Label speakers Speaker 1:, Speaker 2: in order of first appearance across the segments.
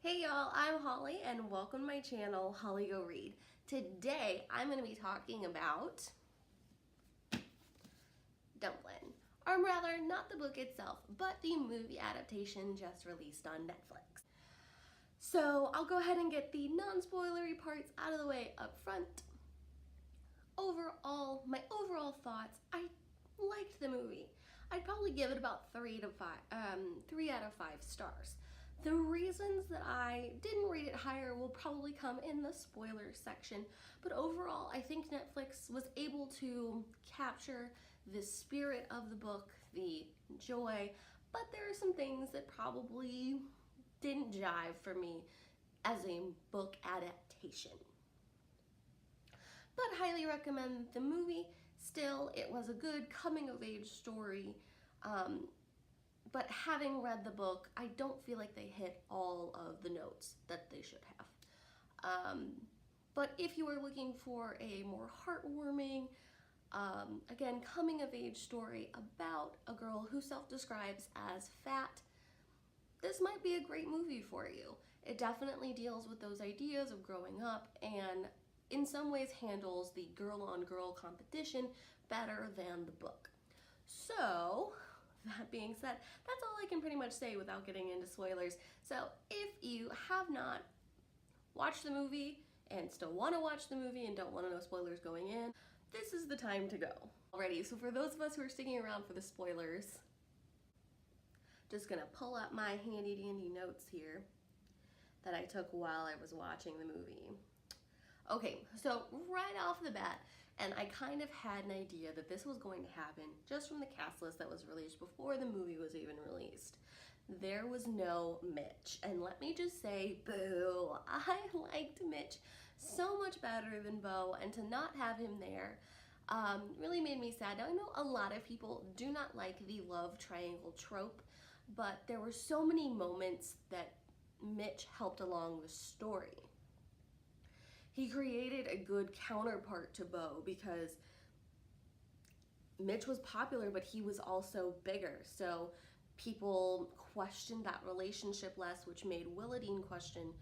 Speaker 1: Hey y'all, I'm Holly and welcome to my channel, Holly Go Read. Today I'm going to be talking about Dumplin, or rather not the book itself, but the movie adaptation just released on Netflix. So I'll go ahead and get the non-spoilery parts out of the way up front. My overall thoughts, I liked the movie. I'd probably give it about 3 out of 5 stars. The reasons that I didn't rate it higher will probably come in the spoiler section, but overall I think Netflix was able to capture the spirit of the book, the joy, but there are some things that probably didn't jive for me as a book adaptation. But highly recommend the movie. Still, it was a good coming of age story. But having read the book, I don't feel like they hit all of the notes that they should have. But if you are looking for a more heartwarming, again, coming of age story about a girl who self-describes as fat, this might be a great movie for you. It definitely deals with those ideas of growing up and in some ways handles the girl-on-girl competition better than the book. So, that being said, that's all I can pretty much say without getting into spoilers. So if you have not watched the movie and still want to watch the movie and don't want to know spoilers going in, this is the time to go. Alrighty, so for those of us who are sticking around for the spoilers, just gonna pull up my handy dandy notes here that I took while I was watching the movie. Okay, so right off the bat, and I kind of had an idea that this was going to happen just from the cast list that was released before the movie was even released. There was no Mitch, and let me just say, boo, I liked Mitch so much better than Bo, and to not have him there really made me sad. Now I know a lot of people do not like the love triangle trope, but there were so many moments that Mitch helped along the story. He created a good counterpart to Bo because Mitch was popular, but he was also bigger. So people questioned that relationship less, which made Willadine question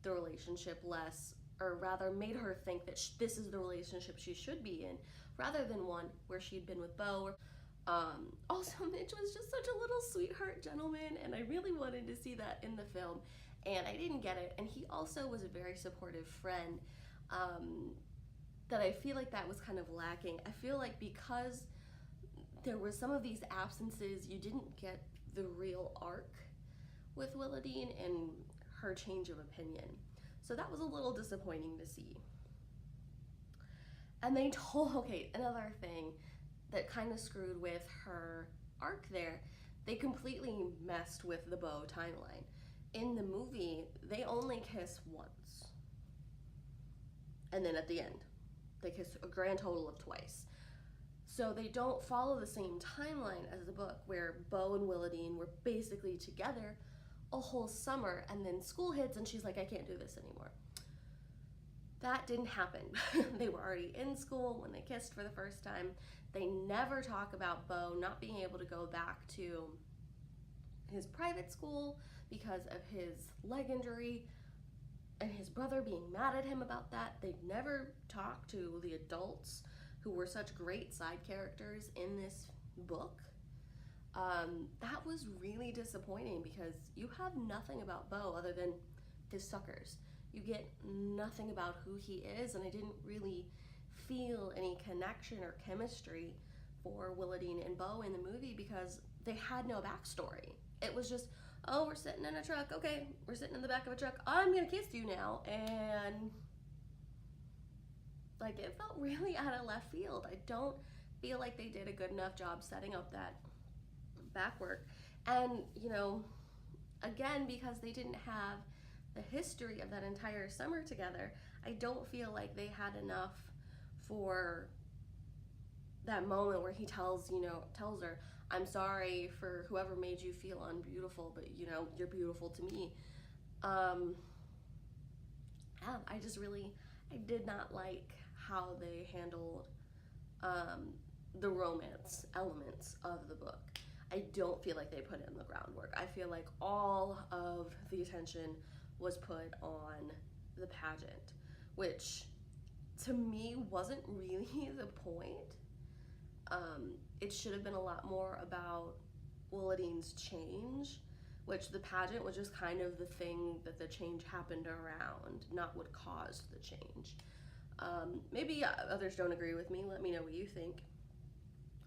Speaker 1: the relationship less, or rather made her think that this is the relationship she should be in, rather than one where she'd been with Bo. Also, Mitch was just such a little sweetheart gentleman, and I really wanted to see that in the film. And I didn't get it, and he also was a very supportive friend that I feel like that was kind of lacking. I feel like because there were some of these absences, you didn't get the real arc with Willadine and her change of opinion. So that was a little disappointing to see. And okay, another thing that kind of screwed with her arc there, they completely messed with the Bo timeline. In the movie, they only kiss once. And then at the end, they kiss a grand total of twice. So they don't follow the same timeline as the book, where Bo and Willadine were basically together a whole summer, and then school hits and she's like, I can't do this anymore. That didn't happen. They were already in school when they kissed for the first time. They never talk about Bo not being able to go back to his private school because of his leg injury and his brother being mad at him about that. They never talk to the adults who were such great side characters in this book. That was really disappointing because you have nothing about Bo other than his suckers. You get nothing about who he is, and I didn't really feel any connection or chemistry for Willadine and Bo in the movie because they had no backstory. It was just, oh, we're sitting in a truck. Okay, we're sitting in the back of a truck. I'm gonna kiss you now. And like, it felt really out of left field. I don't feel like they did a good enough job setting up that back work. And, you know, again, because they didn't have the history of that entire summer together, I don't feel like they had enough for that moment where he tells her, I'm sorry for whoever made you feel unbeautiful, but you're beautiful to me. Yeah, I did not like how they handled the romance elements of the book. I don't feel like they put in the groundwork. I feel like all of the attention was put on the pageant, which to me wasn't really the point. It should have been a lot more about Willadine's change, which the pageant was just kind of the thing that the change happened around, not what caused the change. Maybe others don't agree with me. Let me know what you think.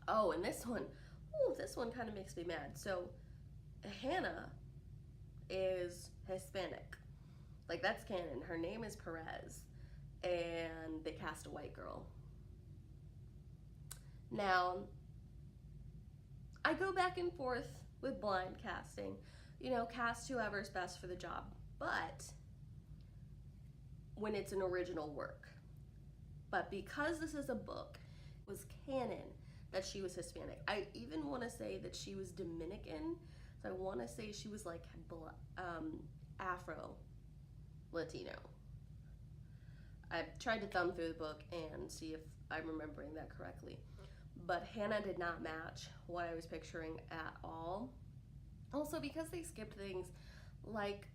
Speaker 1: Oh, and this one kind of makes me mad. So, Hannah is Hispanic. Like, that's canon. Her name is Perez, and they cast a white girl. Now, I go back and forth with blind casting. You know, cast whoever's best for the job. But when it's an original work. But because this is a book, it was canon that she was Hispanic. I even want to say that she was Dominican. So I want to say she was like Afro Latino. I tried to thumb through the book and see if I'm remembering that correctly. But Hannah did not match what I was picturing at all. Also, because they skipped things like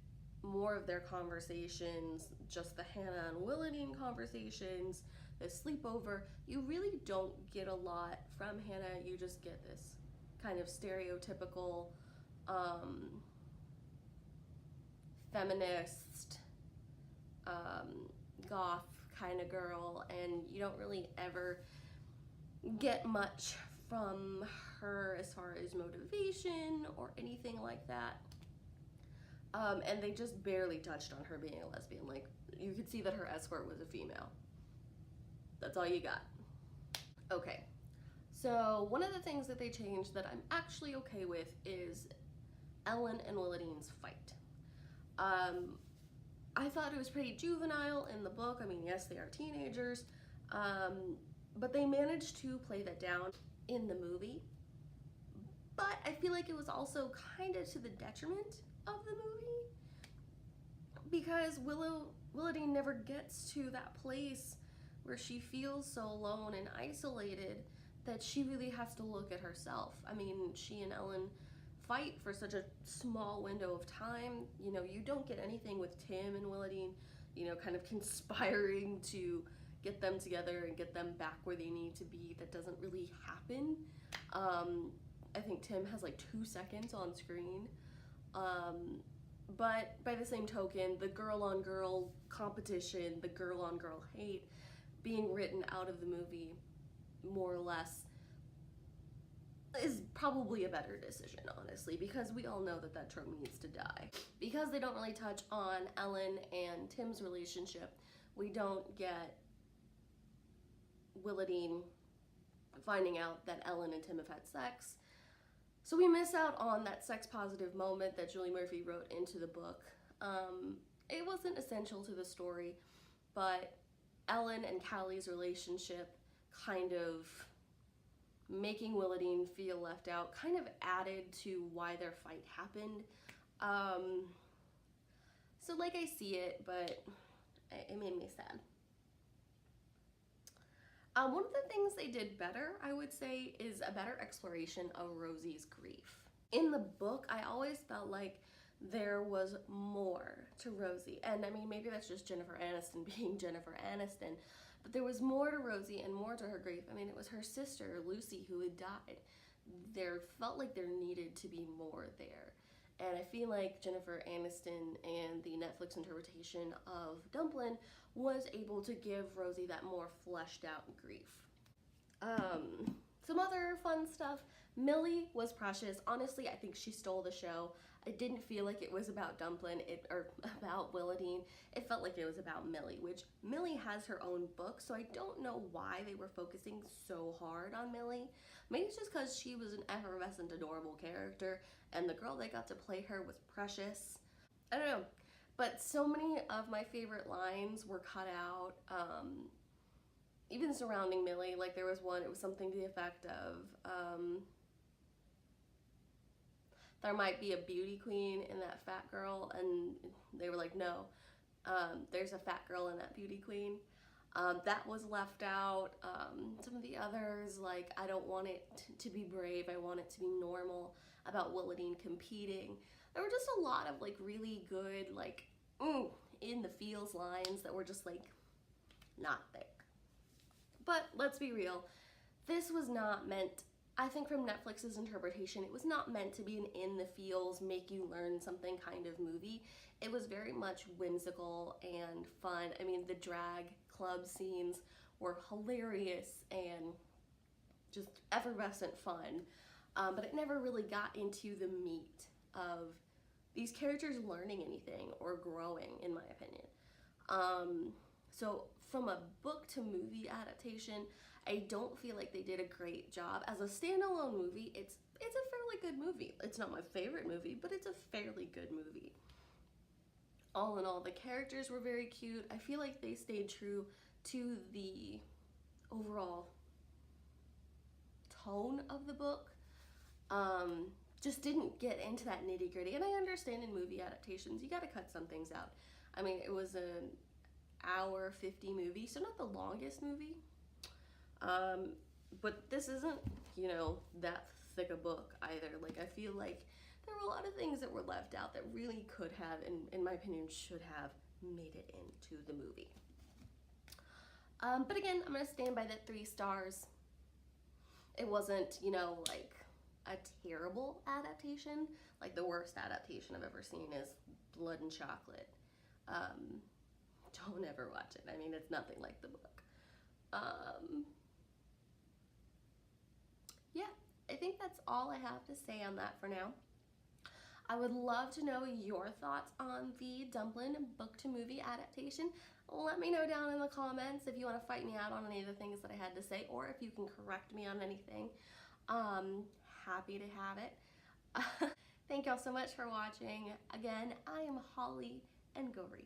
Speaker 1: more of their conversations, just the Hannah and Willadine conversations, the sleepover, you really don't get a lot from Hannah. You just get this kind of stereotypical feminist, goth kind of girl, and you don't really ever get much from her as far as motivation or anything like that. And they just barely touched on her being a lesbian. Like, you could see that her escort was a female. That's all you got. Okay, so one of the things that they changed that I'm actually okay with is Ellen and Willadine's fight. I thought it was pretty juvenile in the book. I mean, yes, they are teenagers, but they managed to play that down in the movie. But I feel like it was also kind of to the detriment of the movie, because Willadine never gets to that place where she feels so alone and isolated that she really has to look at herself. I mean, she and Ellen fight for such a small window of time. You know, you don't get anything with Tim and Willadine, you know, kind of conspiring to get them together and get them back where they need to be. That doesn't really happen. I think Tim has like 2 seconds on screen. But by the same token, the girl-on-girl competition, the girl-on-girl hate being written out of the movie, more or less, is probably a better decision, honestly, because we all know that that trope needs to die. Because they don't really touch on Ellen and Tim's relationship, we don't get Willadine finding out that Ellen and Tim have had sex. So we miss out on that sex-positive moment that Julie Murphy wrote into the book. It wasn't essential to the story, but Ellen and Callie's relationship kind of making Willadine feel left out kind of added to why their fight happened. So like, I see it, but it made me sad. One of the things they did better, I would say, is a better exploration of Rosie's grief. In the book, I always felt like there was more to Rosie. And I mean, maybe that's just Jennifer Aniston being Jennifer Aniston, but there was more to Rosie and more to her grief. I mean, it was her sister, Lucy, who had died. There felt like there needed to be more there. And I feel like Jennifer Aniston and the Netflix interpretation of Dumplin was able to give Rosie that more fleshed out grief. Some other fun stuff. Millie was precious. Honestly, I think she stole the show. I didn't feel like it was about Dumplin or about Willadine. It felt like it was about Millie, which Millie has her own book, so I don't know why they were focusing so hard on Millie. Maybe it's just because she was an effervescent, adorable character, and the girl that got to play her was precious. I don't know, but so many of my favorite lines were cut out, even surrounding Millie. Like, there was one, it was something to the effect of, there might be a beauty queen in that fat girl, and they were like, no, there's a fat girl in that beauty queen. That was left out. Some of the others, like, I don't want it to be brave, I want it to be normal, about Willadine competing. There were just a lot of, like, really good, like, mm, in the feels lines that were just like not there. But let's be real, this was not meant, I think from Netflix's interpretation, it was not meant to be an in the feels, make you learn something kind of movie. It was very much whimsical and fun. I mean, the drag club scenes were hilarious and just effervescent fun. But it never really got into the meat of these characters learning anything or growing, in my opinion. So from a book to movie adaptation, I don't feel like they did a great job. As a standalone movie, it's a fairly good movie. It's not my favorite movie, but it's a fairly good movie. All in all, the characters were very cute. I feel like they stayed true to the overall tone of the book. Just didn't get into that nitty gritty. And I understand in movie adaptations, you got to cut some things out. I mean, it was an hour 50 movie, so not the longest movie. But this isn't, that thick a book either. Like, I feel like there were a lot of things that were left out that really could have, and in my opinion, should have made it into the movie. But again, I'm going to stand by that 3 stars. It wasn't, like a terrible adaptation. Like, the worst adaptation I've ever seen is Blood and Chocolate. Don't ever watch it. I mean, it's nothing like the book. Yeah, I think that's all I have to say on that for now. I would love to know your thoughts on the Dumplin book to movie adaptation. Let me know down in the comments if you want to fight me out on any of the things that I had to say, or if you can correct me on anything. Happy to have it. Thank y'all so much for watching. Again, I am Holly, and go read.